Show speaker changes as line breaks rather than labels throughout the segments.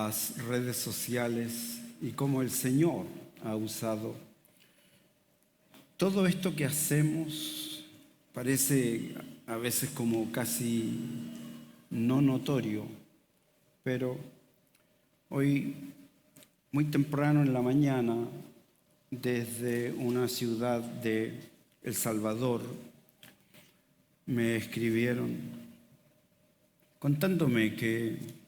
las redes sociales y cómo el Señor ha usado todo esto que hacemos. Parece a veces como casi no notorio, pero hoy, muy temprano en la mañana, desde una ciudad de El Salvador, me escribieron contándome que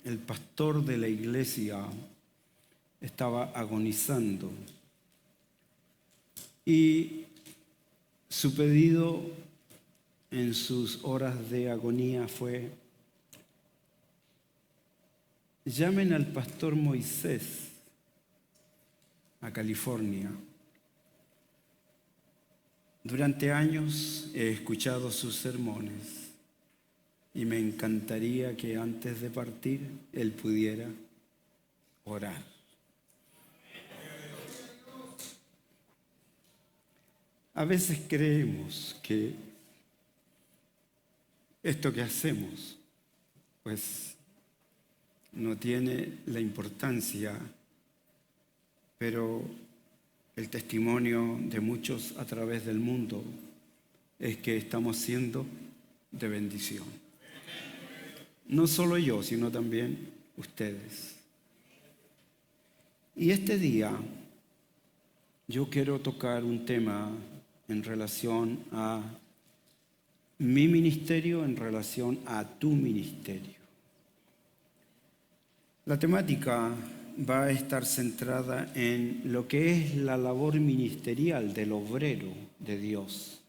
el pastor de la iglesia estaba agonizando y su pedido en sus horas de agonía fue: llamen al pastor Moisés a California. Durante años he escuchado sus sermones y me encantaría que antes de partir él pudiera orar. A veces creemos que esto que hacemos pues no tiene la importancia, pero el testimonio de muchos a través del mundo es que estamos siendo de bendición. No solo yo, sino también ustedes. Y este día yo quiero tocar un tema en relación a mi ministerio, en relación a tu ministerio. La temática va a estar centrada en lo que es la labor ministerial del obrero de Dios,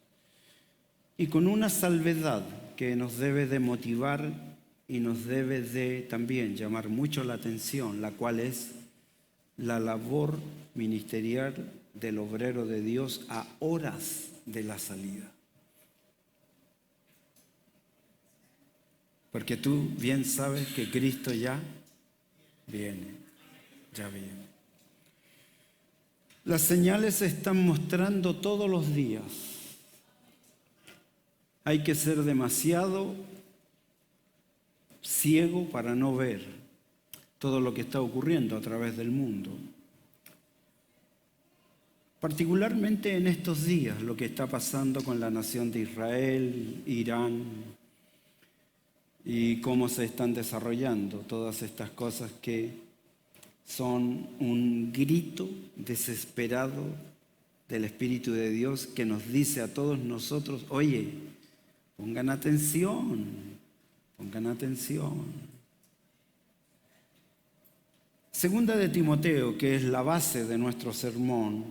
y con una salvedad que nos debe de motivar y nos debe de también llamar mucho la atención, la cual es la labor ministerial del obrero de Dios a horas de la salida. Porque tú bien sabes que Cristo ya viene. Las señales se están mostrando todos los días. Hay que ser demasiado ciego para no ver todo lo que está ocurriendo a través del mundo. Particularmente en estos días, lo que está pasando con la nación de Israel, Irán, y cómo se están desarrollando todas estas cosas que son un grito desesperado del Espíritu de Dios que nos dice a todos nosotros: oye, pongan atención, pongan atención. Segunda de Timoteo, que es la base de nuestro sermón,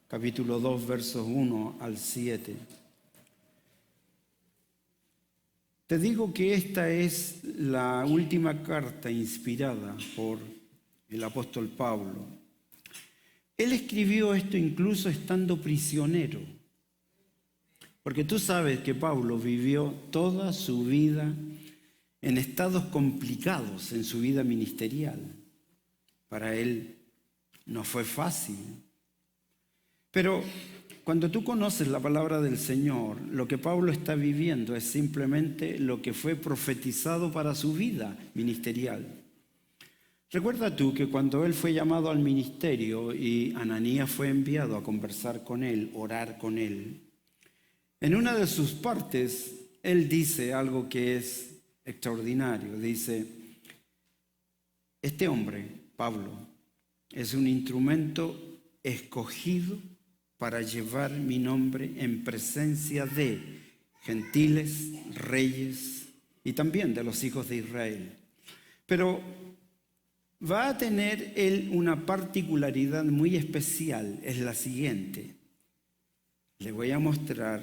capítulo 2, versos 1 al 7. Te digo que esta es la última carta inspirada por el apóstol Pablo. Él escribió esto incluso estando prisionero, porque tú sabes que Pablo vivió toda su vida en estados complicados en su vida ministerial. Para él no fue fácil. Pero cuando tú conoces la palabra del Señor, lo que Pablo está viviendo es simplemente lo que fue profetizado para su vida ministerial. Recuerda tú que cuando él fue llamado al ministerio y Ananías fue enviado a conversar con él, orar con él, en una de sus partes él dice algo que es extraordinario. Dice: este hombre, Pablo, es un instrumento escogido para llevar mi nombre en presencia de gentiles, reyes y también de los hijos de Israel. Pero va a tener él una particularidad muy especial, es la siguiente. Le voy a mostrar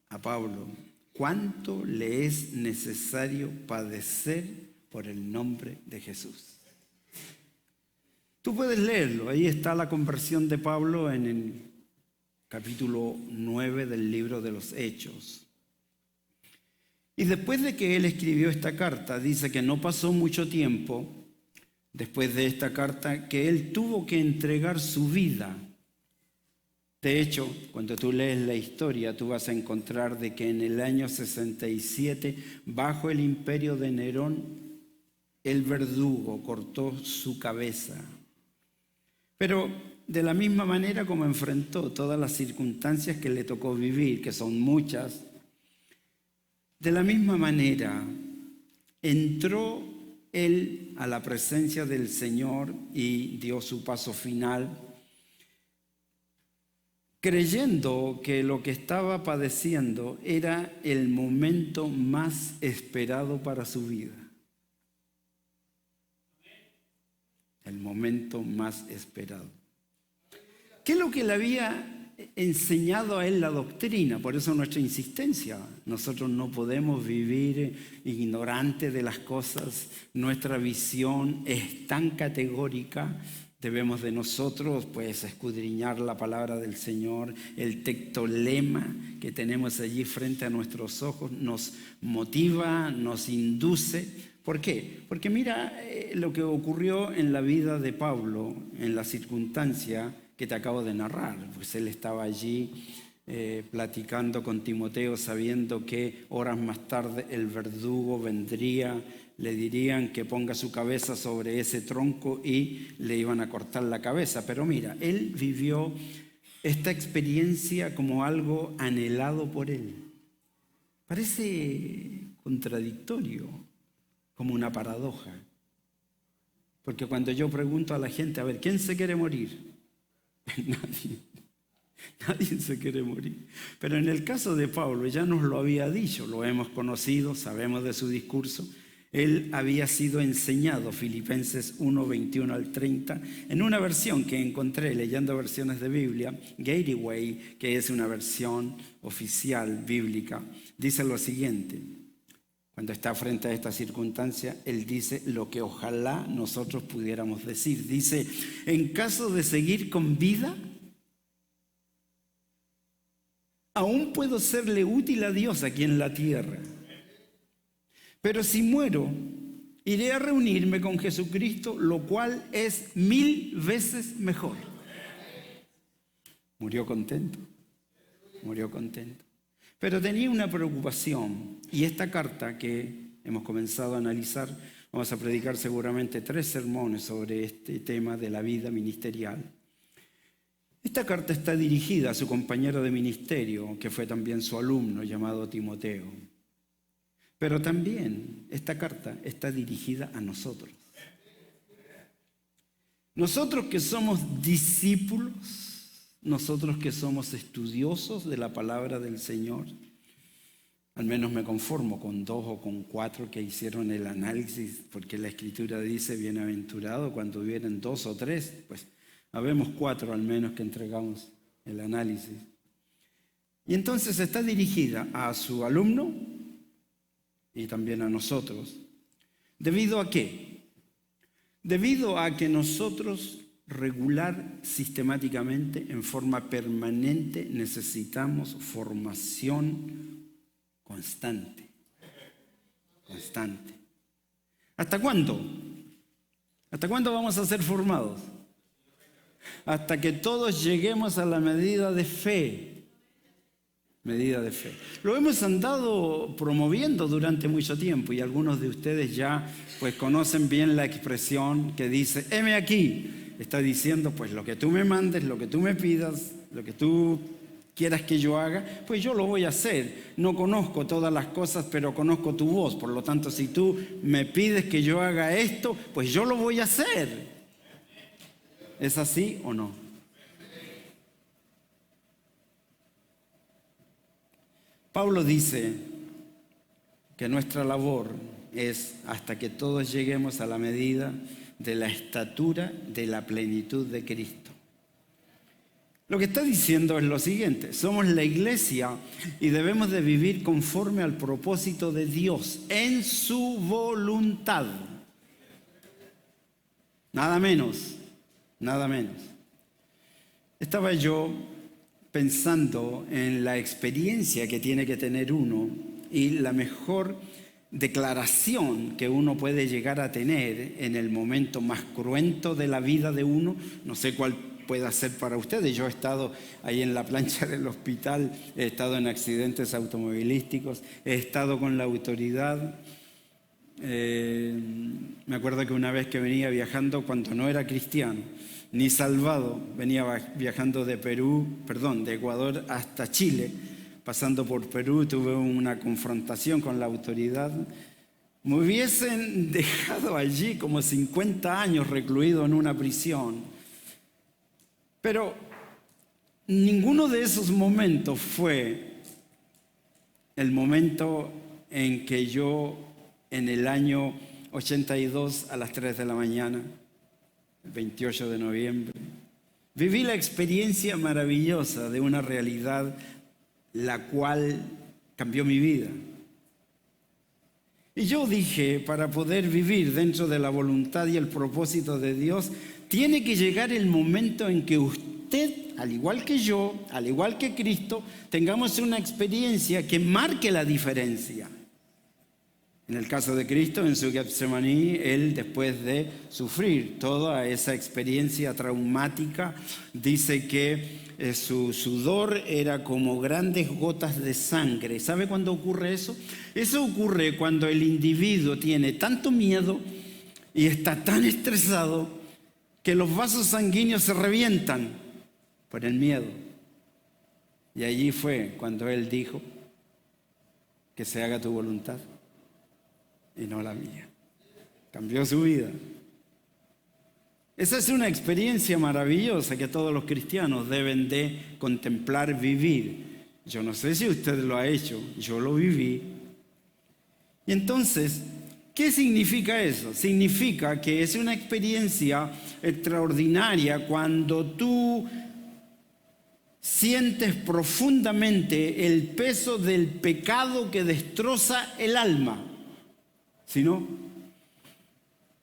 a Pablo cuánto le es necesario padecer por el nombre de Jesús. Tú puedes leerlo, ahí está la conversión de Pablo en el capítulo 9 del libro de los Hechos. Y después de que él escribió esta carta, dice que no pasó mucho tiempo después de esta carta que él tuvo que entregar su vida. De hecho, cuando tú lees la historia, tú vas a encontrar de que en el año 67, bajo el imperio de Nerón, el verdugo cortó su cabeza. Pero de la misma manera como enfrentó todas las circunstancias que le tocó vivir, que son muchas, de la misma manera entró él a la presencia del Señor y dio su paso final, creyendo que lo que estaba padeciendo era el momento más esperado para su vida. El momento más esperado. ¿Qué es lo que le había enseñado a él la doctrina? Por eso nuestra insistencia. Nosotros no podemos vivir ignorantes de las cosas. Nuestra visión es tan categórica. Debemos de nosotros pues escudriñar la palabra del Señor. El texto lema que tenemos allí frente a nuestros ojos nos motiva, nos induce. ¿Por qué? Porque mira lo que ocurrió en la vida de Pablo, en la circunstancia que te acabo de narrar. Pues él estaba allí platicando con Timoteo, sabiendo que horas más tarde el verdugo vendría, le dirían que ponga su cabeza sobre ese tronco y le iban a cortar la cabeza. Pero mira, él vivió esta experiencia como algo anhelado por él. Parece contradictorio, como una paradoja. Porque cuando yo pregunto a la gente, a ver, ¿quién se quiere morir? Nadie se quiere morir. Pero en el caso de Pablo, ya nos lo había dicho, lo hemos conocido, sabemos de su discurso. Él había sido enseñado, Filipenses 1, 21 al 30, en una versión que encontré leyendo versiones de Biblia, Gateway, que es una versión oficial bíblica, dice lo siguiente. Cuando está frente a esta circunstancia, él dice lo que ojalá nosotros pudiéramos decir. Dice, en caso de seguir con vida, aún puedo serle útil a Dios aquí en la tierra. Pero si muero, iré a reunirme con Jesucristo, lo cual es 1000 veces mejor. Murió contento, murió contento. Pero tenía una preocupación, y esta carta que hemos comenzado a analizar, vamos a predicar seguramente 3 sermones sobre este tema de la vida ministerial. Esta carta está dirigida a su compañero de ministerio, que fue también su alumno, llamado Timoteo. Pero también esta carta está dirigida a nosotros. Nosotros que somos discípulos, nosotros que somos estudiosos de la palabra del Señor, al menos me conformo con 2 o con 4 que hicieron el análisis, porque la Escritura dice, bienaventurado cuando hubieran 2 o 3, pues habemos 4 al menos que entregamos el análisis. Y entonces está dirigida a su alumno y también a nosotros. ¿Debido a qué? Debido a que nosotros regular, sistemáticamente, en forma permanente, necesitamos formación constante. Constante. ¿Hasta cuándo? ¿Hasta cuándo vamos a ser formados? Hasta que todos lleguemos a la medida de fe. Medida de fe. Lo hemos andado promoviendo durante mucho tiempo y algunos de ustedes ya pues conocen bien la expresión que dice, heme aquí. Está diciendo, pues lo que tú me mandes, lo que tú me pidas, lo que tú quieras que yo haga, pues yo lo voy a hacer. No conozco todas las cosas, pero conozco tu voz. Por lo tanto, si tú me pides que yo haga esto, pues yo lo voy a hacer. ¿Es así o no? Pablo dice que nuestra labor es hasta que todos lleguemos a la medida de la estatura de la plenitud de Cristo. Lo que está diciendo es lo siguiente, somos la iglesia y debemos de vivir conforme al propósito de Dios, en su voluntad. Nada menos, nada menos. Estaba yo pensando en la experiencia que tiene que tener uno y la mejor declaración que uno puede llegar a tener en el momento más cruento de la vida de uno. No sé cuál pueda ser para ustedes. Yo he estado ahí en la plancha del hospital, he estado en accidentes automovilísticos, he estado con la autoridad Me acuerdo que una vez que venía viajando cuando no era cristiano, ni salvado, venía viajando de Ecuador hasta Chile, pasando por Perú, tuve una confrontación con la autoridad. Me hubiesen dejado allí como 50 años recluido en una prisión. Pero ninguno de esos momentos fue el momento en que yo, en el año 82 a las 3 de la mañana, el 28 de noviembre, viví la experiencia maravillosa de una realidad la cual cambió mi vida. Y yo dije, para poder vivir dentro de la voluntad y el propósito de Dios, tiene que llegar el momento en que usted, al igual que yo, al igual que Cristo, tengamos una experiencia que marque la diferencia. En el caso de Cristo, en su Getsemaní, Él, después de sufrir toda esa experiencia traumática, dice que su sudor era como grandes gotas de sangre. ¿Sabe cuándo ocurre eso? Eso ocurre cuando el individuo tiene tanto miedo y está tan estresado que los vasos sanguíneos se revientan por el miedo. Y allí fue cuando Él dijo que se haga tu voluntad y no la mía. Cambió su vida. Esa es una experiencia maravillosa que todos los cristianos deben de contemplar, vivir. Yo no sé si usted lo ha hecho, yo lo viví. Y entonces, ¿qué significa eso? Significa que es una experiencia extraordinaria cuando tú sientes profundamente el peso del pecado que destroza el alma. Si no,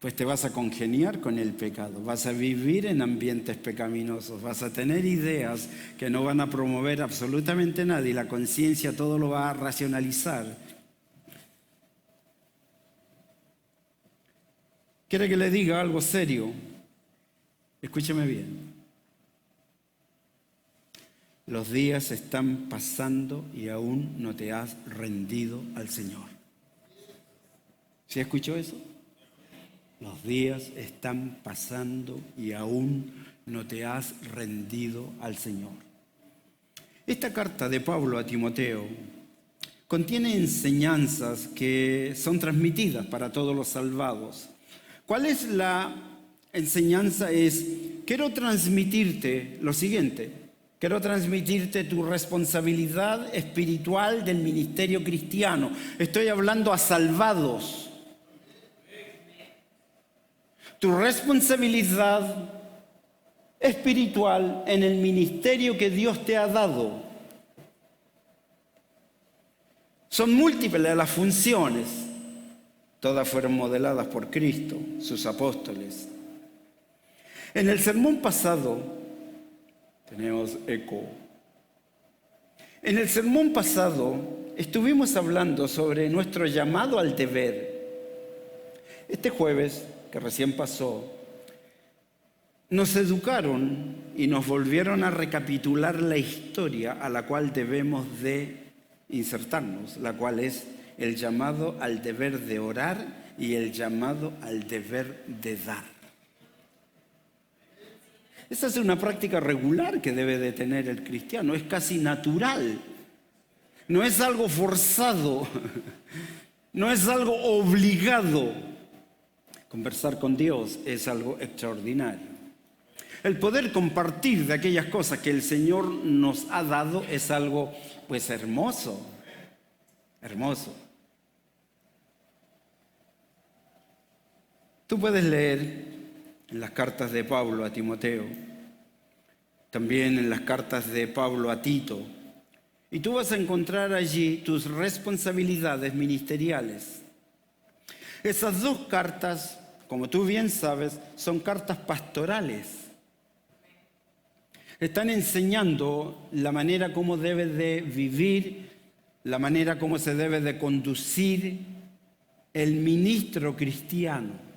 pues te vas a congeniar con el pecado, vas a vivir en ambientes pecaminosos, vas a tener ideas que no van a promover absolutamente nada y la conciencia todo lo va a racionalizar. ¿Quiere que le diga algo serio? Escúcheme bien. Los días están pasando y aún no te has rendido al Señor. ¿Sí escuchó eso? Los días están pasando y aún no te has rendido al Señor. Esta carta de Pablo a Timoteo contiene enseñanzas que son transmitidas para todos los salvados. ¿Cuál es la enseñanza? Quiero transmitirte lo siguiente. Quiero transmitirte tu responsabilidad espiritual del ministerio cristiano. Estoy hablando a salvados. Tu responsabilidad espiritual en el ministerio que Dios te ha dado. Son múltiples las funciones. Todas fueron modeladas por Cristo, sus apóstoles. En el sermón pasado, tenemos eco. En el sermón pasado estuvimos hablando sobre nuestro llamado al deber. Este jueves, que recién pasó, nos educaron y nos volvieron a recapitular la historia a la cual debemos de insertarnos, la cual es el llamado al deber de orar y el llamado al deber de dar. Esa es una práctica regular que debe de tener el cristiano, es casi natural, no es algo forzado, no es algo obligado. Conversar con Dios es algo extraordinario. El poder compartir de aquellas cosas que el Señor nos ha dado es algo, pues, hermoso. Hermoso. Tú puedes leer en las cartas de Pablo a Timoteo, también en las cartas de Pablo a Tito, y tú vas a encontrar allí tus responsabilidades ministeriales. Esas dos cartas, como tú bien sabes, son cartas pastorales. Están enseñando la manera como debe de vivir, la manera como se debe de conducir el ministro cristiano.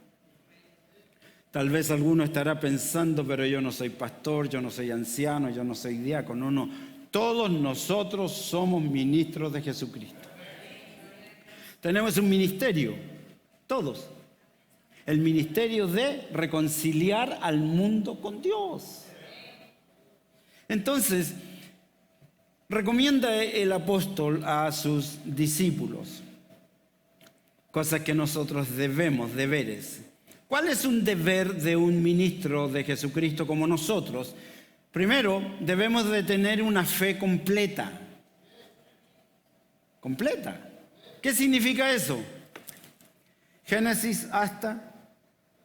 Tal vez alguno estará pensando, pero yo no soy pastor, yo no soy anciano, yo no soy diácono. No, todos nosotros somos ministros de Jesucristo. Tenemos un ministerio. Todos. El ministerio de reconciliar al mundo con Dios. Entonces, recomienda el apóstol a sus discípulos cosas que nosotros debemos, deberes. ¿Cuál es un deber de un ministro de Jesucristo como nosotros? Primero, debemos de tener una fe completa. ¿Completa? ¿Qué significa eso? Génesis hasta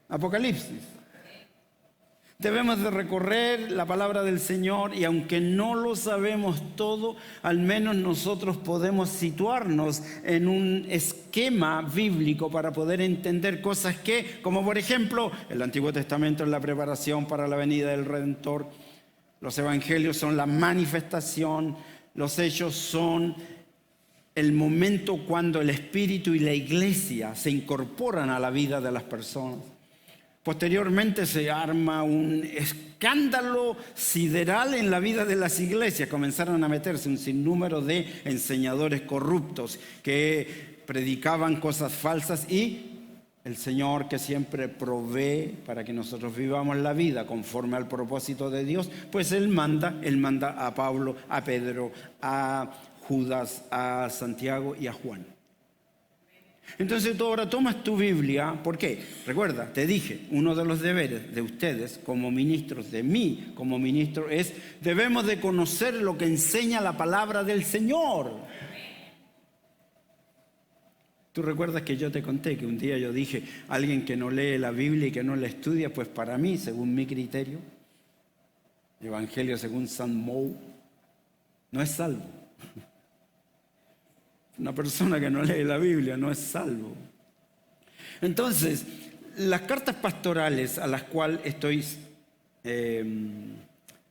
Apocalipsis. Debemos de recorrer la palabra del Señor y aunque no lo sabemos todo, al menos nosotros podemos situarnos en un esquema bíblico para poder entender cosas que, como por ejemplo, el Antiguo Testamento es la preparación para la venida del Redentor, los evangelios son la manifestación, los hechos son el momento cuando el Espíritu y la Iglesia se incorporan a la vida de las personas. Posteriormente se arma un escándalo sideral en la vida de las iglesias. Comenzaron a meterse un sinnúmero de enseñadores corruptos que predicaban cosas falsas y el Señor, que siempre provee para que nosotros vivamos la vida conforme al propósito de Dios, pues Él manda a Pablo, a Pedro, a Judas, a Santiago y a Juan. Entonces tú ahora tomas tu Biblia, ¿por qué? Recuerda, te dije, uno de los deberes de ustedes como ministros, de mí como ministro, es debemos de conocer lo que enseña la palabra del Señor. Tú recuerdas que yo te conté que un día yo dije, alguien que no lee la Biblia y que no la estudia, pues para mí, según mi criterio, Evangelio según San Mou, no es salvo. Una persona que no lee la Biblia no es salvo. Entonces, las cartas pastorales a las cuales estoy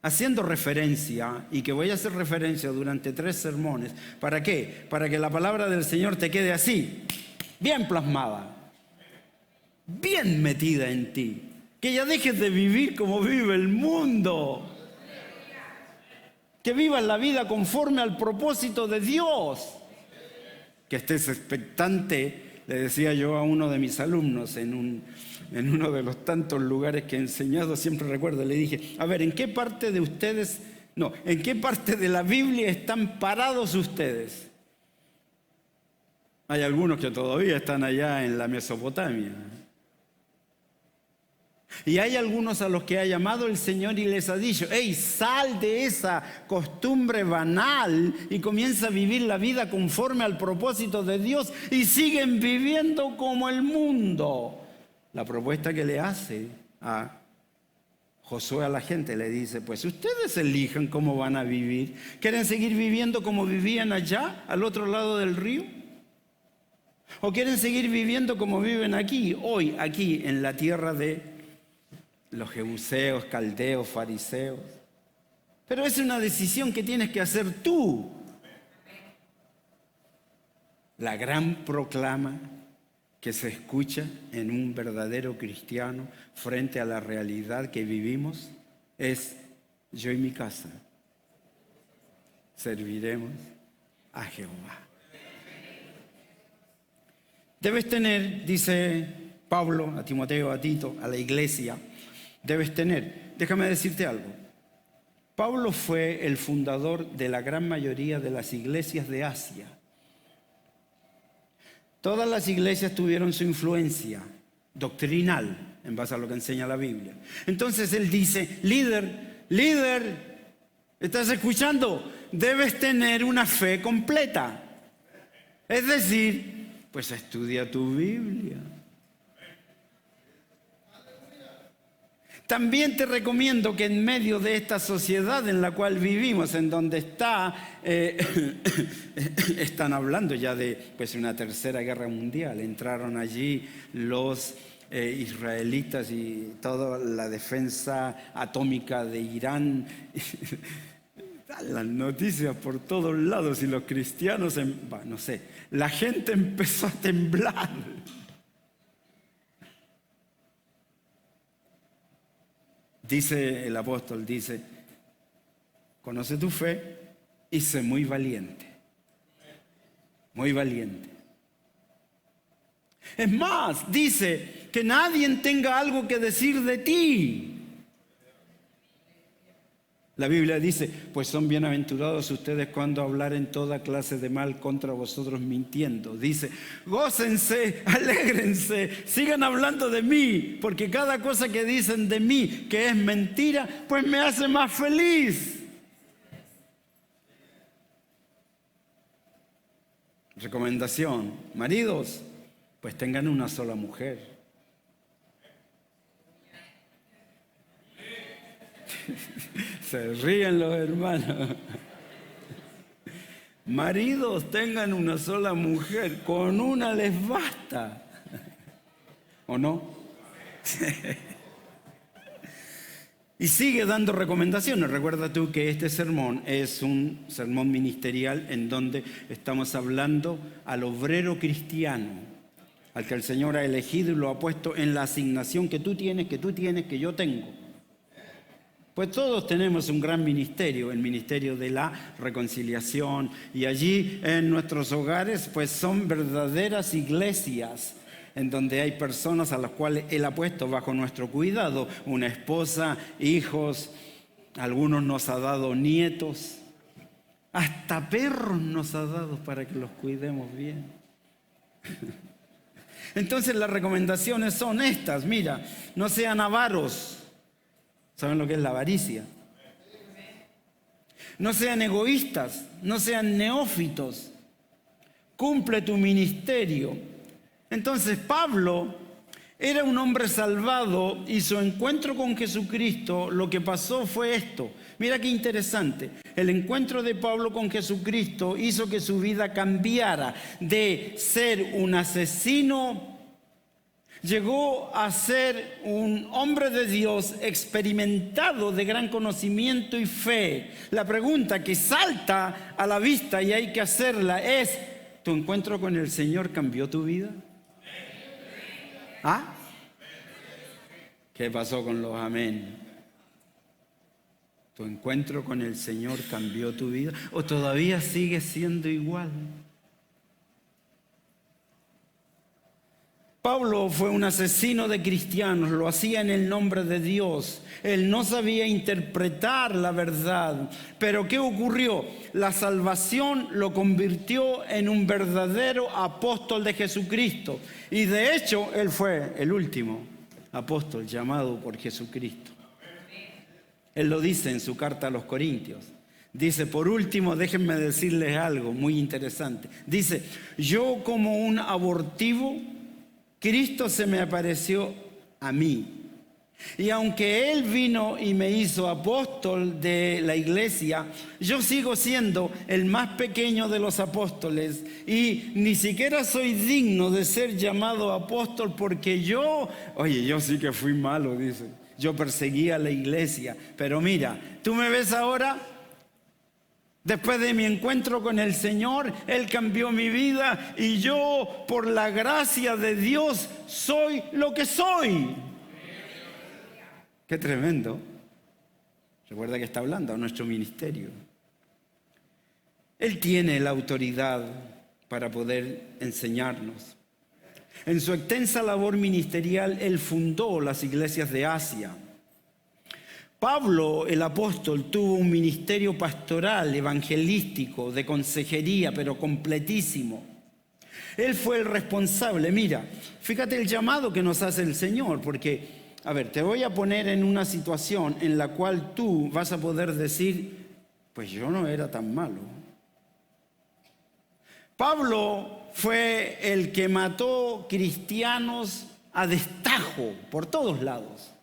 haciendo referencia y que voy a hacer referencia durante 3 sermones, ¿para qué? Para que la palabra del Señor te quede así, bien plasmada, bien metida en ti. Que ya dejes de vivir como vive el mundo. Que vivas la vida conforme al propósito de Dios. Que estés expectante, le decía yo a uno de mis alumnos en uno de los tantos lugares que he enseñado, siempre recuerdo, le dije, a ver, ¿en qué parte de la Biblia están parados ustedes? Hay algunos que todavía están allá en la Mesopotamia. Y hay algunos a los que ha llamado el Señor y les ha dicho, hey, sal de esa costumbre banal y comienza a vivir la vida conforme al propósito de Dios y siguen viviendo como el mundo. La propuesta que le hace a Josué a la gente le dice, pues ustedes elijan cómo van a vivir. ¿Quieren seguir viviendo como vivían allá, al otro lado del río? ¿O quieren seguir viviendo como viven aquí, hoy, aquí en la tierra de los jebuseos, caldeos, fariseos? Pero es una decisión que tienes que hacer tú. La gran proclama que se escucha en un verdadero cristiano frente a la realidad que vivimos es: yo y mi casa serviremos a Jehová. Debes tener, dice Pablo a Timoteo, a Tito, a la iglesia, debes tener. Déjame decirte algo. Pablo fue el fundador de la gran mayoría de las iglesias de Asia. Todas las iglesias tuvieron su influencia doctrinal en base a lo que enseña la Biblia. Entonces él dice, líder, ¿estás escuchando? Debes tener una fe completa. Es decir, pues estudia tu Biblia. También te recomiendo que en medio de esta sociedad en la cual vivimos, en donde están hablando ya de pues, una tercera guerra mundial, entraron allí los israelitas y toda la defensa atómica de Irán, las noticias por todos lados y los cristianos, no sé, la gente empezó a temblar. Dice el apóstol, dice, conoce tu fe y sé muy valiente. Muy valiente. Es más, dice que nadie tenga algo que decir de ti. La Biblia dice, pues son bienaventurados ustedes cuando hablaren toda clase de mal contra vosotros mintiendo. Dice, gócense, alégrense, sigan hablando de mí, porque cada cosa que dicen de mí que es mentira, pues me hace más feliz. Recomendación, maridos, pues tengan una sola mujer. Se ríen los hermanos. Maridos, tengan una sola mujer, con una les basta. ¿O no? Y sigue dando recomendaciones. Recuerda tú que este sermón es un sermón ministerial en donde estamos hablando al obrero cristiano, al que el Señor ha elegido y lo ha puesto en la asignación que tú tienes, que yo tengo. Pues todos tenemos un gran ministerio, el ministerio de la reconciliación, y allí en nuestros hogares pues son verdaderas iglesias en donde hay personas a las cuales Él ha puesto bajo nuestro cuidado, una esposa, hijos, algunos nos ha dado nietos, hasta perros nos ha dado para que los cuidemos bien. Entonces las recomendaciones son estas, mira, no sean avaros. ¿Saben lo que es la avaricia? No sean egoístas, no sean neófitos. Cumple tu ministerio. Entonces Pablo era un hombre salvado y su encuentro con Jesucristo, lo que pasó fue esto. Mira qué interesante. El encuentro de Pablo con Jesucristo hizo que su vida cambiara de ser un asesino. Llegó a ser un hombre de Dios experimentado de gran conocimiento y fe. La pregunta que salta a la vista y hay que hacerla es, ¿tu encuentro con el Señor cambió tu vida? ¿Ah? ¿Qué pasó con los amén? ¿Tu encuentro con el Señor cambió tu vida? ¿O todavía sigues siendo igual? Pablo fue un asesino de cristianos, lo hacía en el nombre de Dios. Él no sabía interpretar la verdad. Pero ¿qué ocurrió? La salvación lo convirtió en un verdadero apóstol de Jesucristo. Y de hecho, él fue el último apóstol llamado por Jesucristo. Él lo dice en su carta a los Corintios. Dice, por último, déjenme decirles algo muy interesante. Dice, yo como un abortivo, Cristo se me apareció a mí. Y aunque Él vino y me hizo apóstol de la iglesia, yo sigo siendo el más pequeño de los apóstoles y ni siquiera soy digno de ser llamado apóstol porque yo sí que fui malo, dice. Yo perseguía a la iglesia, pero mira, tú me ves ahora. Después de mi encuentro con el Señor, Él cambió mi vida y yo, por la gracia de Dios, soy lo que soy. ¡Qué tremendo! Recuerda que está hablando a nuestro ministerio. Él tiene la autoridad para poder enseñarnos. En su extensa labor ministerial, Él fundó las iglesias de Asia. Pablo, el apóstol, tuvo un ministerio pastoral, evangelístico, de consejería, pero completísimo. Él fue el responsable. Mira, fíjate el llamado que nos hace el Señor, porque, a ver, te voy a poner en una situación en la cual tú vas a poder decir, pues yo no era tan malo. Pablo fue el que mató cristianos a destajo por todos lados.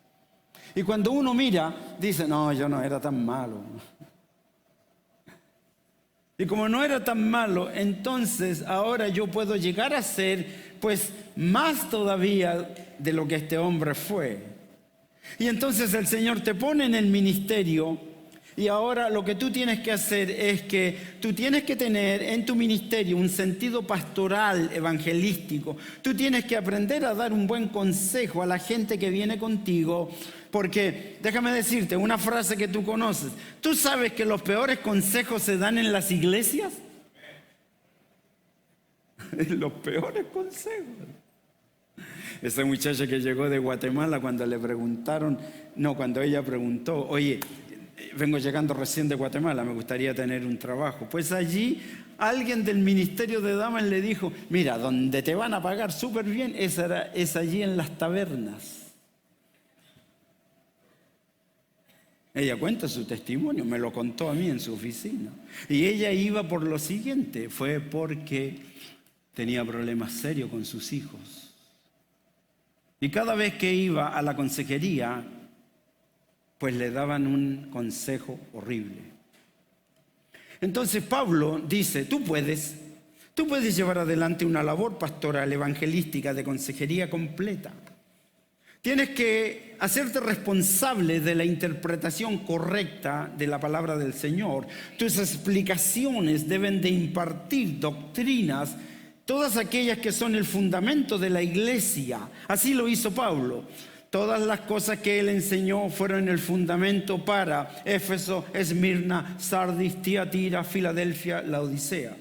Y cuando uno mira, dice, no, yo no era tan malo. Y como no era tan malo, entonces ahora yo puedo llegar a ser, pues, más todavía de lo que este hombre fue. Y entonces el Señor te pone en el ministerio y ahora lo que tú tienes que hacer es que tú tienes que tener en tu ministerio un sentido pastoral, evangelístico. Tú tienes que aprender a dar un buen consejo a la gente que viene contigo. Porque, déjame decirte, una frase que tú conoces. ¿Tú sabes que los peores consejos se dan en las iglesias? Los peores consejos. esa muchacha que llegó de Guatemala cuando cuando ella preguntó, oye, vengo llegando recién de Guatemala, me gustaría tener un trabajo. Pues allí alguien del Ministerio de Damas le dijo, mira, donde te van a pagar súper bien es allí en las tabernas. Ella cuenta su testimonio, me lo contó a mí en su oficina. Y ella iba por lo siguiente, fue porque tenía problemas serios con sus hijos. Y cada vez que iba a la consejería, pues le daban un consejo horrible. Entonces Pablo dice, tú puedes llevar adelante una labor pastoral, evangelística, de consejería completa. Tienes que hacerte responsable de la interpretación correcta de la palabra del Señor. Tus explicaciones deben de impartir doctrinas, todas aquellas que son el fundamento de la iglesia. Así lo hizo Pablo. Todas las cosas que él enseñó fueron el fundamento para Éfeso, Esmirna, Sardis, Tiatira, Filadelfia, Laodicea.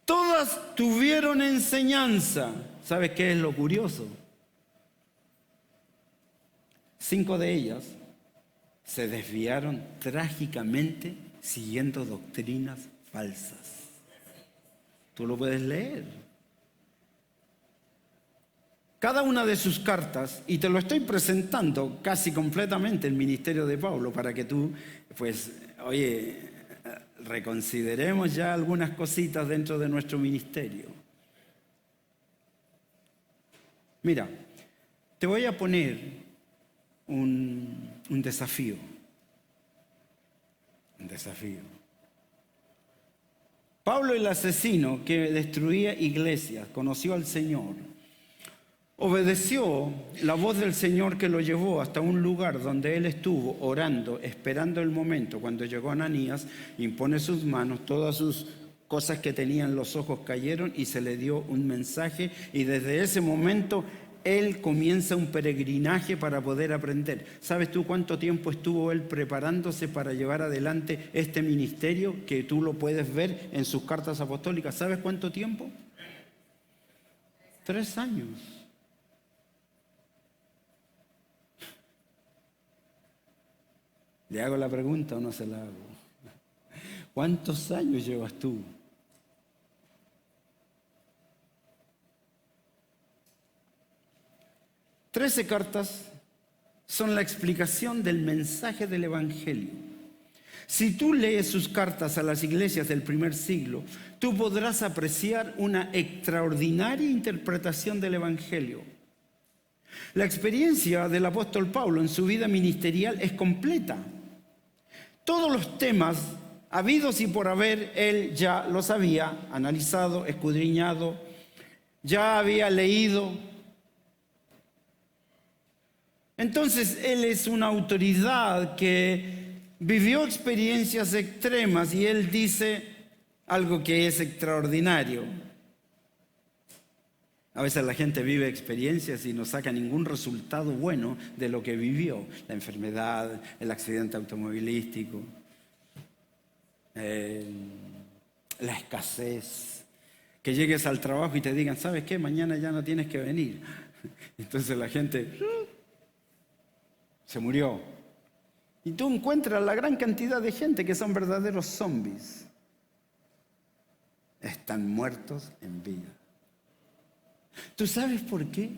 Todas tuvieron enseñanza. ¿Sabes qué es lo curioso? 5 de ellas se desviaron trágicamente siguiendo doctrinas falsas. Tú lo puedes leer. Cada una de sus cartas, y te lo estoy presentando casi completamente el ministerio de Pablo, para que tú, reconsideremos ya algunas cositas dentro de nuestro ministerio. Mira, te voy a poner un desafío. Un desafío. Pablo, el asesino que destruía iglesias, conoció al Señor. Obedeció la voz del Señor que lo llevó hasta un lugar donde él estuvo orando, esperando el momento. Cuando llegó Ananías, impone sus manos, todas sus cosas que tenía en los ojos cayeron y se le dio un mensaje. Y desde ese momento él comienza un peregrinaje para poder aprender. ¿Sabes tú cuánto tiempo estuvo él preparándose para llevar adelante este ministerio que tú lo puedes ver en sus cartas apostólicas? ¿Sabes cuánto tiempo? 3 años. ¿Le hago la pregunta o no se la hago? ¿Cuántos años llevas tú? Trece cartas son la explicación del mensaje del Evangelio. Si tú lees sus cartas a las iglesias del primer siglo, tú podrás apreciar una extraordinaria interpretación del Evangelio. La experiencia del apóstol Pablo en su vida ministerial es completa. Todos los temas habidos y por haber, él ya los había analizado, escudriñado, ya había leído. Entonces, él es una autoridad que vivió experiencias extremas y él dice algo que es extraordinario. A veces la gente vive experiencias y no saca ningún resultado bueno de lo que vivió. La enfermedad, el accidente automovilístico, la escasez. Que llegues al trabajo y te digan, ¿sabes qué? Mañana ya no tienes que venir. Entonces la gente se murió. Y tú encuentras la gran cantidad de gente que son verdaderos zombies. Están muertos en vida. ¿Tú sabes por qué?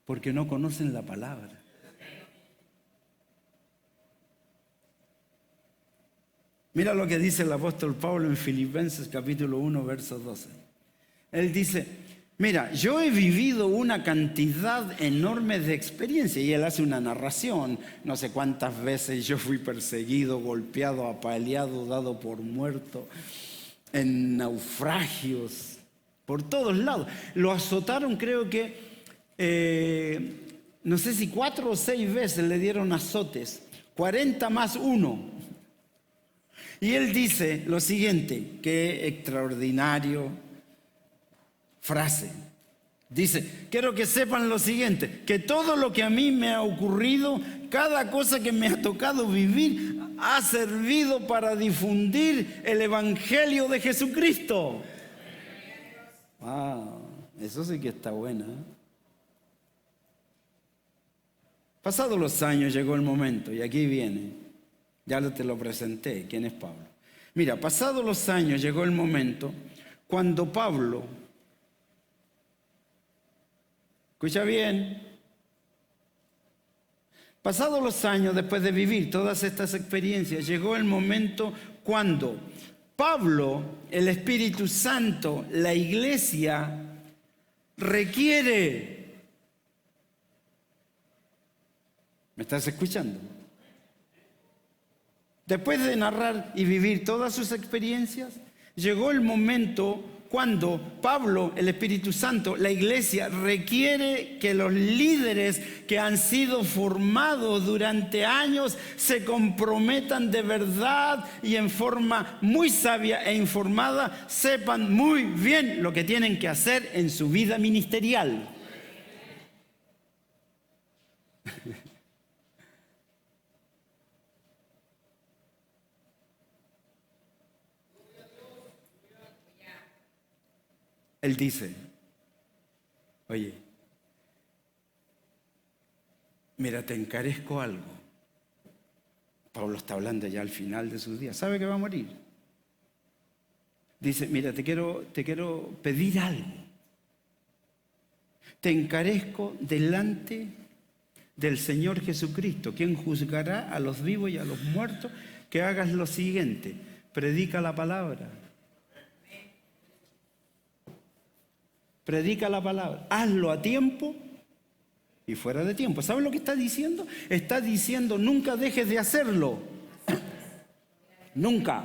Porque no conocen la palabra. Mira lo que dice el apóstol Pablo en Filipenses capítulo 1, verso 12. Él dice, mira, yo he vivido una cantidad enorme de experiencia. Y él hace una narración. No sé cuántas veces yo fui perseguido, golpeado, apaleado, dado por muerto, en naufragios. Por todos lados. Lo azotaron, creo que, no sé si 4 o 6 veces le dieron azotes. 40 más 1. Y él dice lo siguiente, qué extraordinario frase. Dice, quiero que sepan lo siguiente, que todo lo que a mí me ha ocurrido, cada cosa que me ha tocado vivir, ha servido para difundir el Evangelio de Jesucristo. Wow. Eso sí que está buena. Pasados los años llegó el momento, y aquí viene. Ya te lo presenté. ¿Quién es Pablo? Mira, pasados los años llegó el momento cuando Pablo, escucha bien, pasados los años después de vivir todas estas experiencias, llegó el momento cuando Pablo, el Espíritu Santo, la iglesia requiere. ¿Me estás escuchando? Después de narrar y vivir todas sus experiencias, llegó el momento cuando Pablo, el Espíritu Santo, la iglesia requiere que los líderes que han sido formados durante años se comprometan de verdad y en forma muy sabia e informada sepan muy bien lo que tienen que hacer en su vida ministerial. Él dice, oye, mira, te encarezco algo. Pablo está hablando ya al final de sus días. ¿Sabe que va a morir? Dice, mira, te quiero pedir algo. Te encarezco delante del Señor Jesucristo, quien juzgará a los vivos y a los muertos, que hagas lo siguiente, predica la palabra. Predica la palabra, hazlo a tiempo y fuera de tiempo. ¿Sabes lo que está diciendo? Está diciendo, nunca dejes de hacerlo. Nunca.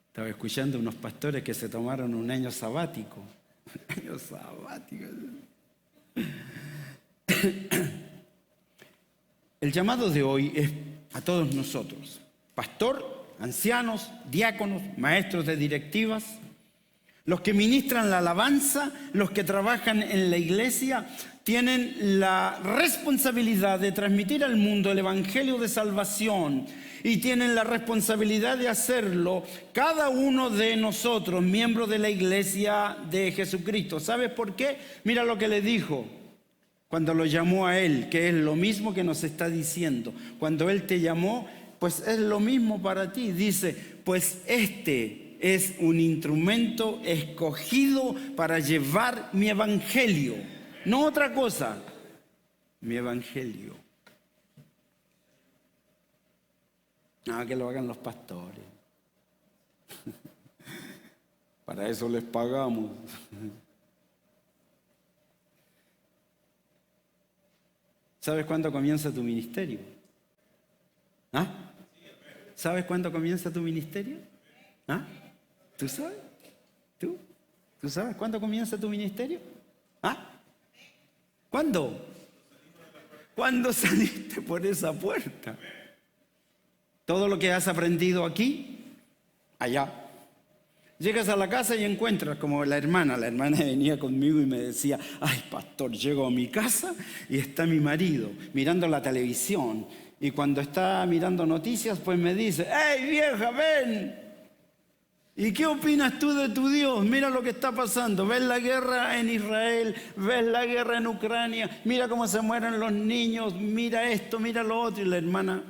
Estaba escuchando unos pastores que se tomaron un año sabático. Año sabático. El llamado de hoy es a todos nosotros. Pastor, ancianos, diáconos, maestros de directivas, los que ministran la alabanza, los que trabajan en la iglesia, tienen la responsabilidad de transmitir al mundo el evangelio de salvación y tienen la responsabilidad de hacerlo cada uno de nosotros, miembros de la iglesia de Jesucristo. ¿Sabes por qué? Mira lo que le dijo cuando lo llamó a él, que es lo mismo que nos está diciendo. Cuando él te llamó, pues es lo mismo para ti. Dice, pues es un instrumento escogido para llevar mi evangelio, no otra cosa, mi evangelio. No, que lo hagan los pastores. Para eso les pagamos. ¿Sabes cuándo comienza tu ministerio? ¿Ah? ¿Sabes cuándo comienza tu ministerio? ¿Ah? ¿Tú sabes? ¿Tú sabes cuándo comienza tu ministerio? ¿Ah? ¿Cuándo? ¿Cuándo saliste por esa puerta? Todo lo que has aprendido aquí, allá. Llegas a la casa y encuentras como la hermana venía conmigo y me decía, ay pastor, llego a mi casa y está mi marido mirando la televisión y cuando está mirando noticias pues me dice, hey vieja, ven. ¿Y qué opinas tú de tu Dios? Mira lo que está pasando. ¿Ves la guerra en Israel? ¿Ves la guerra en Ucrania? Mira cómo se mueren los niños. Mira esto, mira lo otro. Y la hermana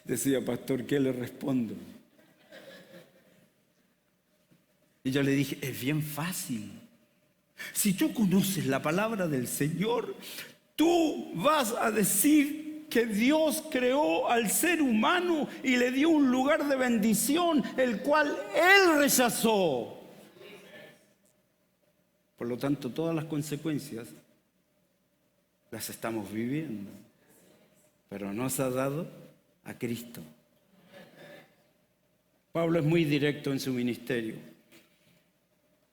decía, pastor, ¿qué le respondo? Y yo le dije, es bien fácil. Si tú conoces la palabra del Señor, tú vas a decir que Dios creó al ser humano y le dio un lugar de bendición, el cual Él rechazó. Por lo tanto, todas las consecuencias las estamos viviendo, pero nos ha dado a Cristo. Pablo es muy directo en su ministerio.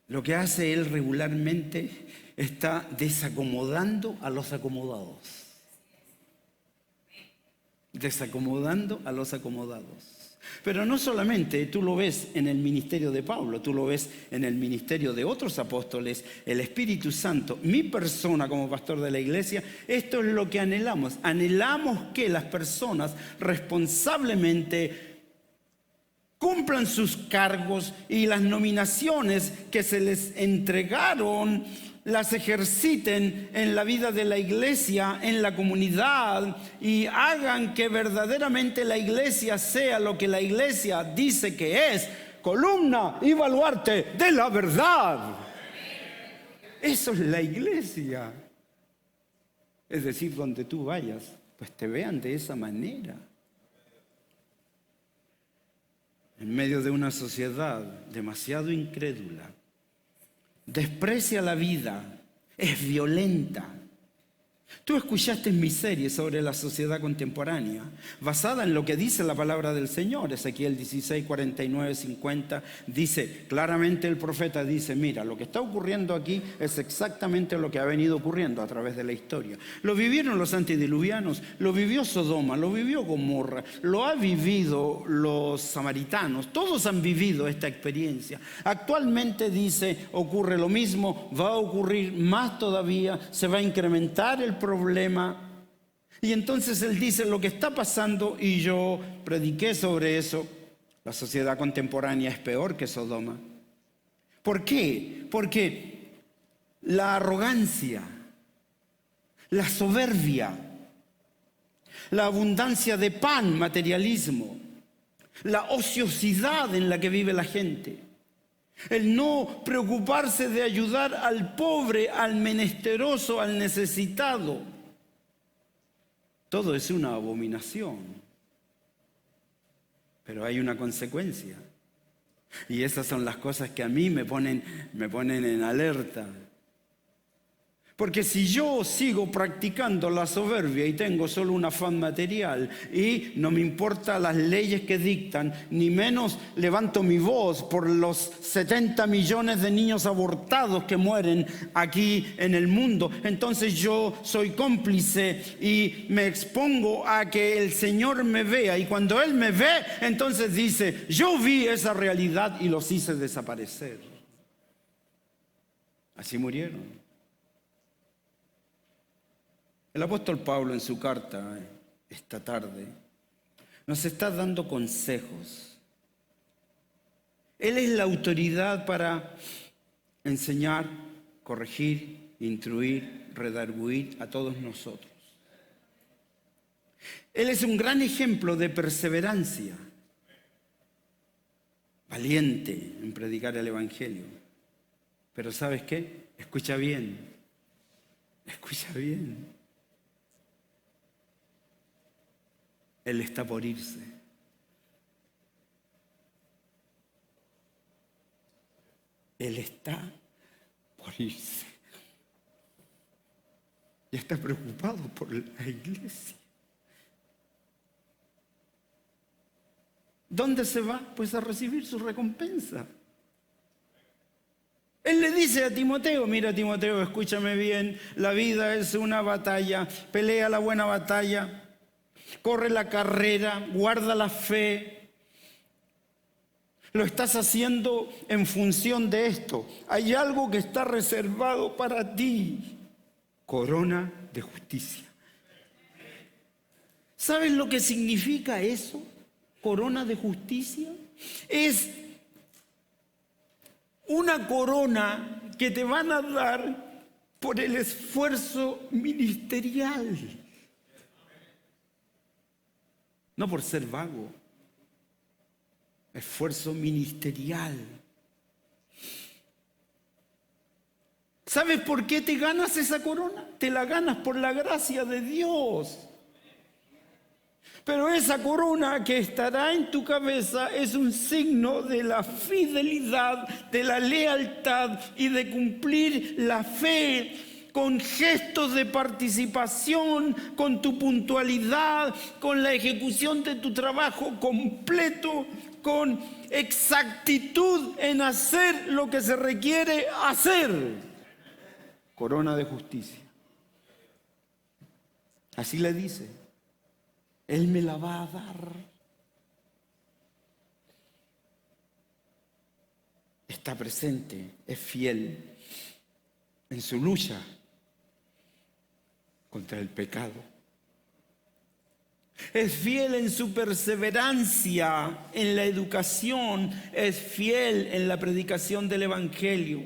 Lo que hace él regularmente está desacomodando a los acomodados. Desacomodando a los acomodados. Pero no solamente tú lo ves en el ministerio de Pablo, tú lo ves en el ministerio de otros apóstoles, el Espíritu Santo, mi persona como pastor de la iglesia, esto es lo que anhelamos. Anhelamos que las personas responsablemente cumplan sus cargos y las nominaciones que se les entregaron las ejerciten en la vida de la iglesia, en la comunidad, y hagan que verdaderamente la iglesia sea lo que la iglesia dice que es: columna y baluarte de la verdad. Eso es la iglesia. Es decir, donde tú vayas, pues te vean de esa manera. En medio de una sociedad demasiado incrédula, desprecia la vida, es violenta. Tú escuchaste mi serie sobre la sociedad contemporánea, basada en lo que dice la palabra del Señor. Ezequiel 16, 49, 50, dice claramente, el profeta dice: mira, lo que está ocurriendo aquí es exactamente lo que ha venido ocurriendo a través de la historia. Lo vivieron los antediluvianos, lo vivió Sodoma, lo vivió Gomorra, lo ha vivido los samaritanos. Todos han vivido esta experiencia. Actualmente, dice, ocurre lo mismo, va a ocurrir más todavía, se va a incrementar el problema. Y entonces él dice lo que está pasando, y yo prediqué sobre eso. La sociedad contemporánea es peor que Sodoma. ¿Por qué? Porque la arrogancia, la soberbia, la abundancia de pan, materialismo, la ociosidad en la que vive la gente, el no preocuparse de ayudar al pobre, al menesteroso, al necesitado, todo es una abominación. Pero hay una consecuencia, y esas son las cosas que a mí me ponen en alerta. Porque si yo sigo practicando la soberbia y tengo solo un afán material y no me importan las leyes que dictan, ni menos levanto mi voz por los 70 millones de niños abortados que mueren aquí en el mundo, entonces yo soy cómplice y me expongo a que el Señor me vea. Y cuando Él me ve, entonces dice: yo vi esa realidad y los hice desaparecer. Así murieron. El apóstol Pablo, en su carta esta tarde, nos está dando consejos. Él es la autoridad para enseñar, corregir, instruir, redarguir a todos nosotros. Él es un gran ejemplo de perseverancia, valiente en predicar el evangelio. Pero ¿sabes qué? Escucha bien, escucha bien. Él está por irse. Él está por irse. Y está preocupado por la iglesia. ¿Dónde se va? Pues a recibir su recompensa. Él le dice a Timoteo: mira, Timoteo, escúchame bien, la vida es una batalla, pelea la buena batalla, corre la carrera, guarda la fe. Lo estás haciendo en función de esto. Hay algo que está reservado para ti: corona de justicia. ¿Sabes lo que significa eso? Corona de justicia. Es una corona que te van a dar por el esfuerzo ministerial. No por ser vago. Esfuerzo ministerial. ¿Sabes por qué te ganas esa corona? Te la ganas por la gracia de Dios. Pero esa corona que estará en tu cabeza es un signo de la fidelidad, de la lealtad y de cumplir la fe con gestos de participación, con tu puntualidad, con la ejecución de tu trabajo completo, con exactitud en hacer lo que se requiere hacer. Corona de justicia. Así le dice. Él me la va a dar. Está presente, es fiel en su lucha contra el pecado. es fiel en su perseverancia en la educación, es fiel en la predicación del Evangelio.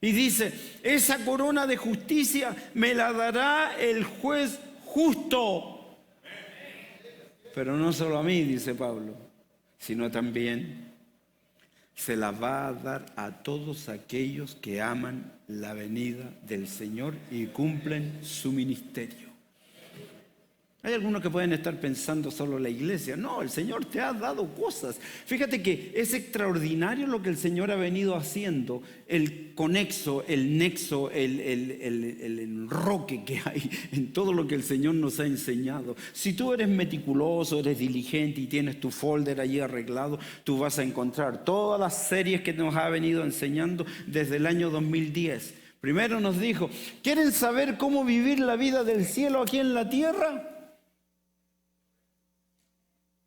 Y dice, esa corona de justicia me la dará el juez justo. Pero no solo a mí, dice Pablo, sino también se la va a dar a todos aquellos que aman la venida del Señor y cumplen su ministerio. Hay algunos que pueden estar pensando solo la iglesia. No, el Señor te ha dado cosas. Fíjate que es extraordinario lo que el Señor ha venido haciendo, el conexo, el nexo, el enroque que hay en todo lo que el Señor nos ha enseñado. Si tú eres meticuloso, eres diligente y tienes tu folder allí arreglado, tú vas a encontrar todas las series que nos ha venido enseñando desde el año 2010. Primero nos dijo, ¿quieren saber cómo vivir la vida del cielo aquí en la tierra?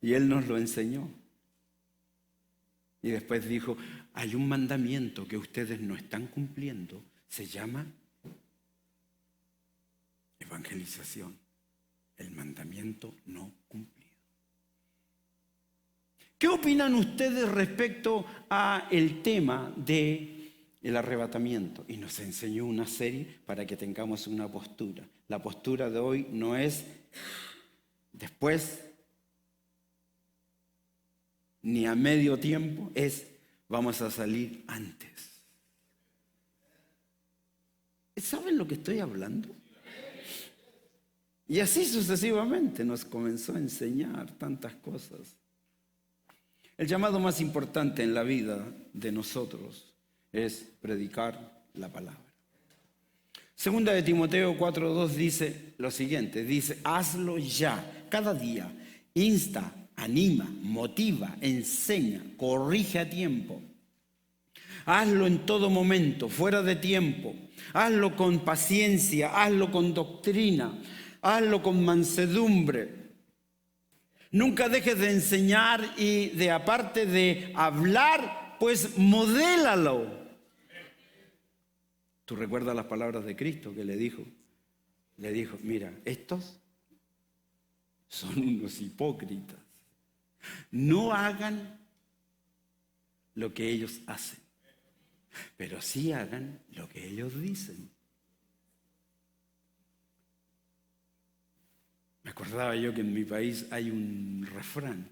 Y Él nos lo enseñó. Y después dijo, hay un mandamiento que ustedes no están cumpliendo. Se llama evangelización. El mandamiento no cumplido. ¿Qué opinan ustedes respecto a el tema del arrebatamiento? Y nos enseñó una serie para que tengamos una postura. La postura de hoy no es después ni a medio tiempo, es vamos a salir antes. ¿Saben lo que estoy hablando? Y así sucesivamente nos comenzó a enseñar tantas cosas. El llamado más importante en la vida de nosotros es predicar la palabra. Segunda de Timoteo 4:2 dice lo siguiente, dice, hazlo ya, cada día, insta, anima, motiva, enseña, corrige a tiempo. Hazlo en todo momento, fuera de tiempo. Hazlo con paciencia, hazlo con doctrina, hazlo con mansedumbre. Nunca dejes de enseñar y de aparte de hablar, pues modélalo. ¿Tú recuerdas las palabras de Cristo que le dijo? Le dijo, mira, estos son unos hipócritas. No hagan lo que ellos hacen, pero sí hagan lo que ellos dicen. Me acordaba yo que en mi país hay un refrán,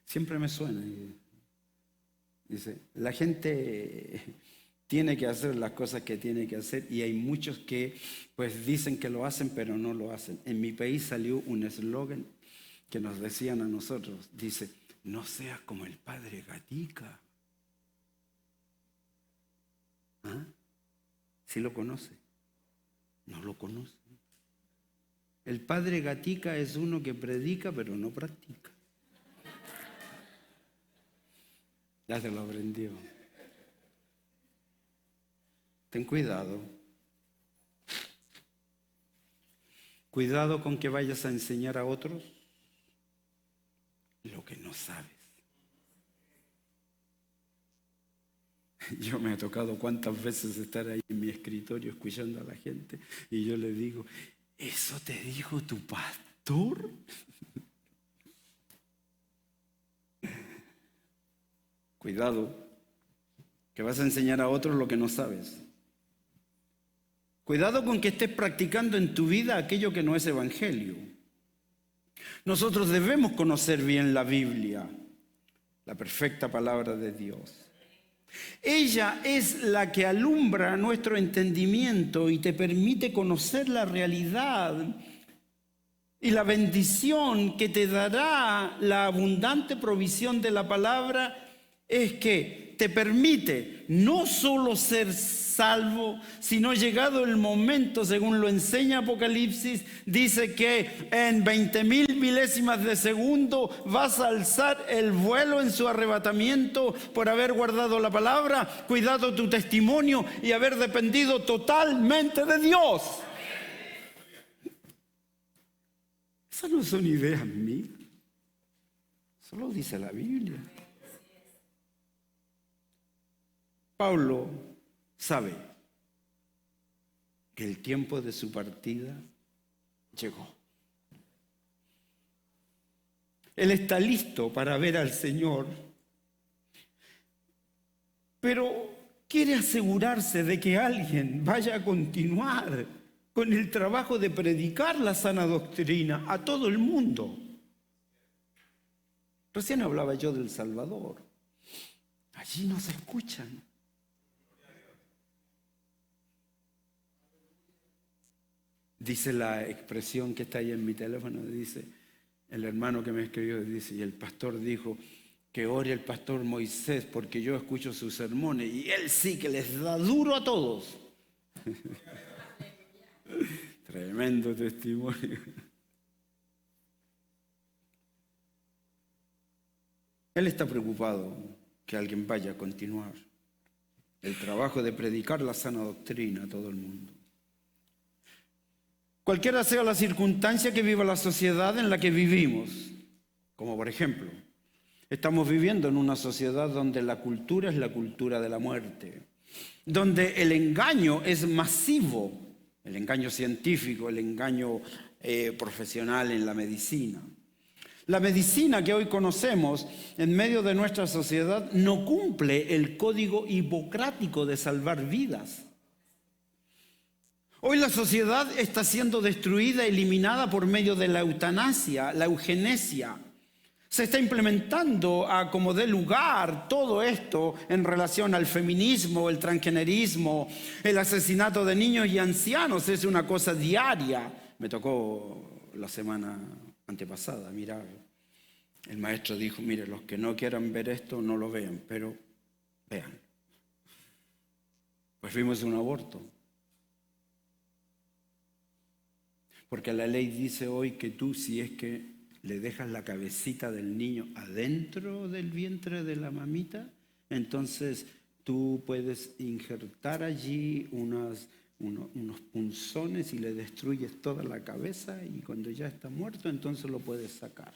siempre me suena, dice, la gente tiene que hacer las cosas que tiene que hacer y hay muchos que pues dicen que lo hacen pero no lo hacen. En mi país salió un eslogan que nos decían a nosotros, dice, no seas como el padre Gatica. ¿Ah? ¿Sí lo conoce? No lo conoce. El padre Gatica es uno que predica pero no practica. Ya se lo aprendió. Ten cuidado. Cuidado con que vayas a enseñar a otros lo que no sabes. Yo me ha tocado cuántas veces estar ahí en mi escritorio escuchando a la gente y yo le digo, ¿eso te dijo tu pastor? Cuidado, que vas a enseñar a otros lo que no sabes. Cuidado con que estés practicando en tu vida aquello que no es evangelio. Nosotros debemos conocer bien la Biblia, la perfecta palabra de Dios. Ella es la que alumbra nuestro entendimiento y te permite conocer la realidad y la bendición que te dará la abundante provisión de la palabra es que te permite no solo ser salvo, sino llegado el momento, según lo enseña Apocalipsis, dice que en 20,000 milésimas de segundo vas a alzar el vuelo en su arrebatamiento por haber guardado la palabra, cuidado tu testimonio y haber dependido totalmente de Dios. Esas no son ideas mías, solo dice la Biblia. Pablo sabe que el tiempo de su partida llegó. Él está listo para ver al Señor, pero quiere asegurarse de que alguien vaya a continuar con el trabajo de predicar la sana doctrina a todo el mundo. Recién hablaba yo del Salvador. Allí no se escuchan. Dice la expresión que está ahí en mi teléfono, dice, el hermano que me escribió, dice, y el pastor dijo que ore el pastor Moisés porque yo escucho sus sermones y él sí que les da duro a todos. Tremendo testimonio. Él está preocupado que alguien vaya a continuar el trabajo de predicar la sana doctrina a todo el mundo. Cualquiera sea la circunstancia que viva la sociedad en la que vivimos, como por ejemplo, estamos viviendo en una sociedad donde la cultura es la cultura de la muerte, donde el engaño es masivo, el engaño científico, el engaño profesional en la medicina. La medicina que hoy conocemos en medio de nuestra sociedad no cumple el código hipocrático de salvar vidas. Hoy la sociedad está siendo destruida, eliminada por medio de la eutanasia, la eugenesia. Se está implementando a como dé lugar todo esto en relación al feminismo, el transgenerismo, el asesinato de niños y ancianos. Es una cosa diaria. Me tocó la semana antepasada mirar. El maestro dijo, mire, los que no quieran ver esto no lo vean, pero vean. Pues vimos un aborto. Porque la ley dice hoy que tú, si es que le dejas la cabecita del niño adentro del vientre de la mamita, entonces tú puedes injertar allí unos punzones y le destruyes toda la cabeza y cuando ya está muerto, entonces lo puedes sacar.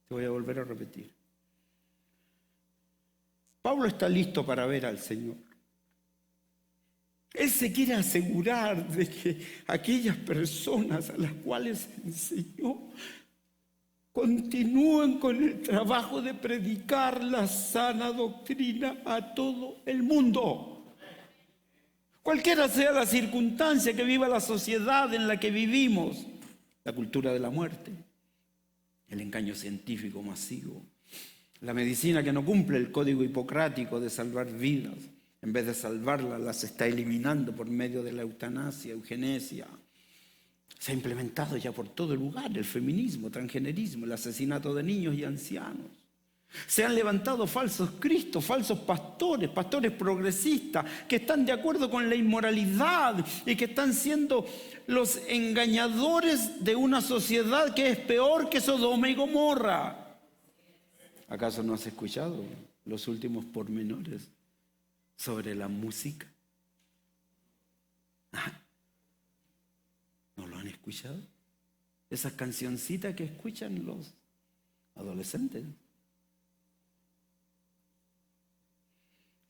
Te voy a volver a repetir. Pablo está listo para ver al Señor. Él se quiere asegurar de que aquellas personas a las cuales enseñó continúen con el trabajo de predicar la sana doctrina a todo el mundo. Cualquiera sea la circunstancia que viva la sociedad en la que vivimos, la cultura de la muerte, el engaño científico masivo, la medicina que no cumple el código hipocrático de salvar vidas. En vez de salvarlas, las está eliminando por medio de la eutanasia, eugenesia. Se ha implementado ya por todo lugar el feminismo, transgenerismo, el asesinato de niños y ancianos. Se han levantado falsos cristos, falsos pastores, pastores progresistas que están de acuerdo con la inmoralidad y que están siendo los engañadores de una sociedad que es peor que Sodoma y Gomorra. ¿Acaso no has escuchado los últimos pormenores sobre la música? ¿No lo han escuchado? Esas cancioncitas que escuchan los adolescentes.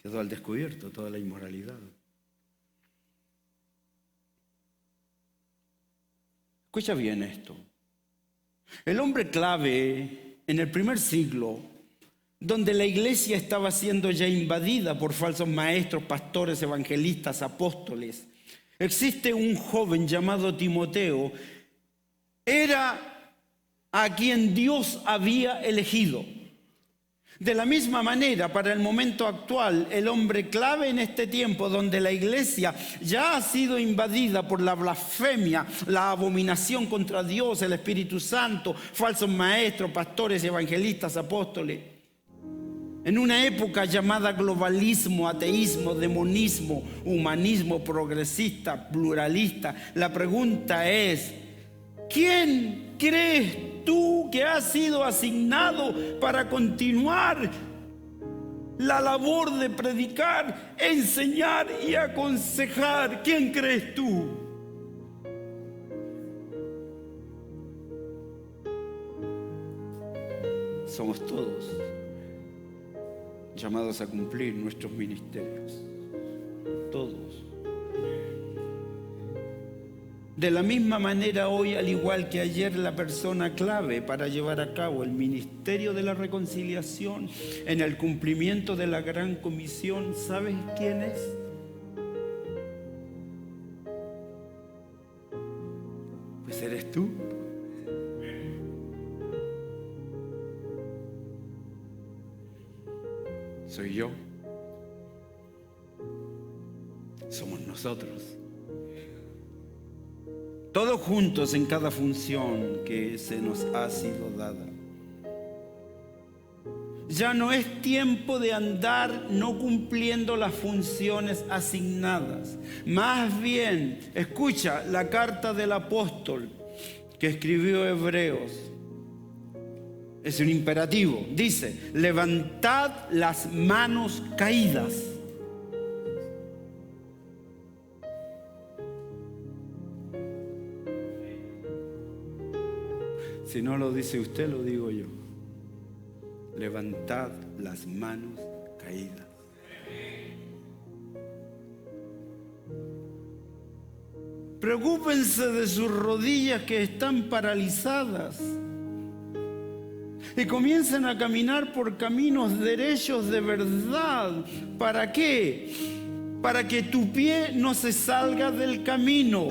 Quedó al descubierto toda la inmoralidad. Escucha bien esto. El hombre clave en el primer siglo, donde la iglesia estaba siendo ya invadida por falsos maestros, pastores, evangelistas, apóstoles, existe un joven llamado Timoteo, era a quien Dios había elegido. De la misma manera, para el momento actual, el hombre clave en este tiempo donde la iglesia ya ha sido invadida por la blasfemia, la abominación contra Dios, el Espíritu Santo, falsos maestros, pastores, evangelistas, apóstoles. En una época llamada globalismo, ateísmo, demonismo, humanismo progresista, pluralista, la pregunta es, ¿quién crees tú que ha sido asignado para continuar la labor de predicar, enseñar y aconsejar? ¿Quién crees tú? Somos todos llamados a cumplir nuestros ministerios. Todos. De la misma manera hoy, al igual que ayer, la persona clave para llevar a cabo el ministerio de la reconciliación en el cumplimiento de la gran comisión, ¿sabes quién es? Pues eres tú. Soy yo. Somos nosotros. Todos juntos en cada función que se nos ha sido dada. Ya no es tiempo de andar no cumpliendo las funciones asignadas. Más bien, escucha la carta del apóstol que escribió Hebreos. Es un imperativo. Dice, levantad las manos caídas. Si no lo dice usted, lo digo yo. Levantad las manos caídas. Preocúpense de sus rodillas que están paralizadas y comiencen a caminar por caminos derechos de verdad. ¿Para qué? Para que tu pie no se salga del camino,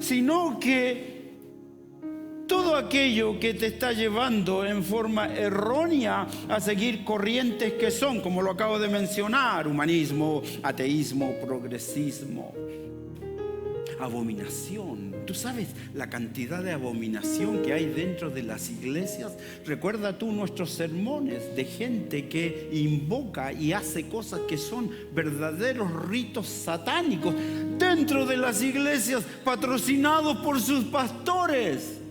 sino que todo aquello que te está llevando en forma errónea a seguir corrientes que son, como lo acabo de mencionar, humanismo, ateísmo, progresismo, abominación. ¿Tú sabes la cantidad de abominación que hay dentro de las iglesias? Recuerda tú nuestros sermones de gente que invoca y hace cosas que son verdaderos ritos satánicos dentro de las iglesias, patrocinados por sus pastores.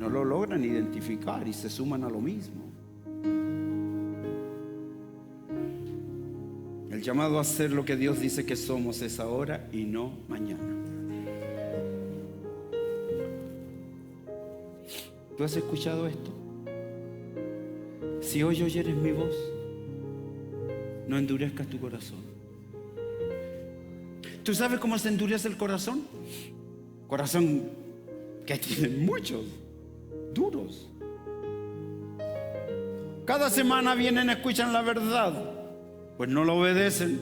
No lo logran identificar y se suman a lo mismo. El llamado a ser lo que Dios dice que somos es ahora y no mañana. ¿Tú has escuchado esto? Si hoy oyeres mi voz, no endurezcas tu corazón. ¿Tú sabes cómo se endurece el corazón? Corazón que tienen muchos. Duros. Cada semana vienen, escuchan la verdad, pues no lo obedecen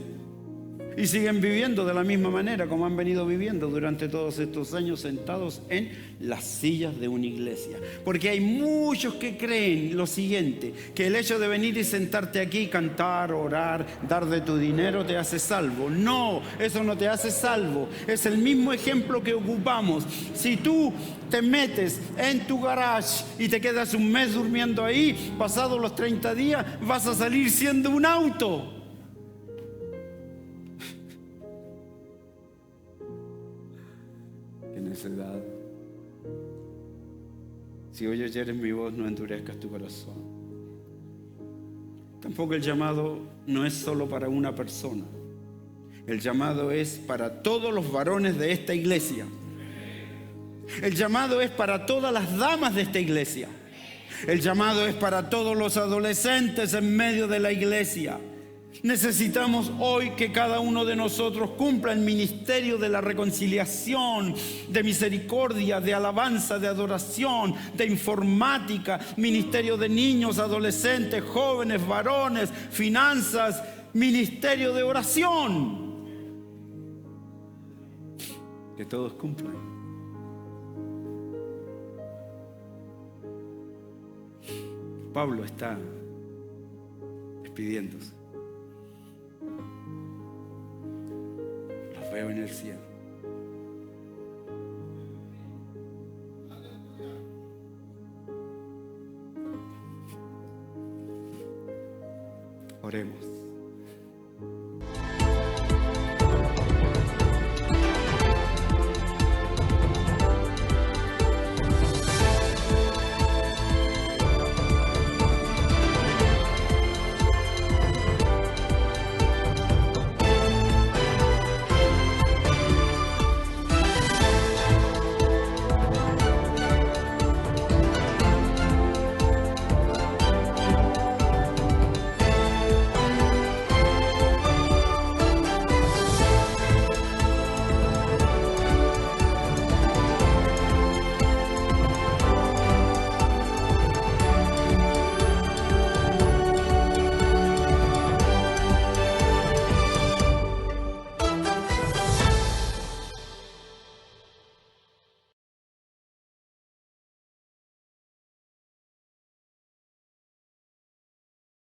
y siguen viviendo de la misma manera como han venido viviendo durante todos estos años sentados en las sillas de una iglesia. Porque hay muchos que creen lo siguiente, que el hecho de venir y sentarte aquí, cantar, orar, dar de tu dinero te hace salvo. No, eso no te hace salvo. Es el mismo ejemplo que ocupamos. Si tú te metes en tu garage y te quedas un mes durmiendo ahí, pasados los 30 días vas a salir siendo un auto. Edad. Si hoy oyeres mi voz, no endurezcas tu corazón. Tampoco el llamado no es solo para una persona. El llamado es para todos los varones de esta iglesia. El llamado es para todas las damas de esta iglesia. El llamado es para todos los adolescentes en medio de la iglesia. Necesitamos hoy que cada uno de nosotros cumpla el ministerio de la reconciliación, de misericordia, de alabanza, de adoración, de informática, ministerio de niños, adolescentes, jóvenes, varones, finanzas, ministerio de oración. Que todos cumplan. Pablo está despidiéndose. Veo en el cielo.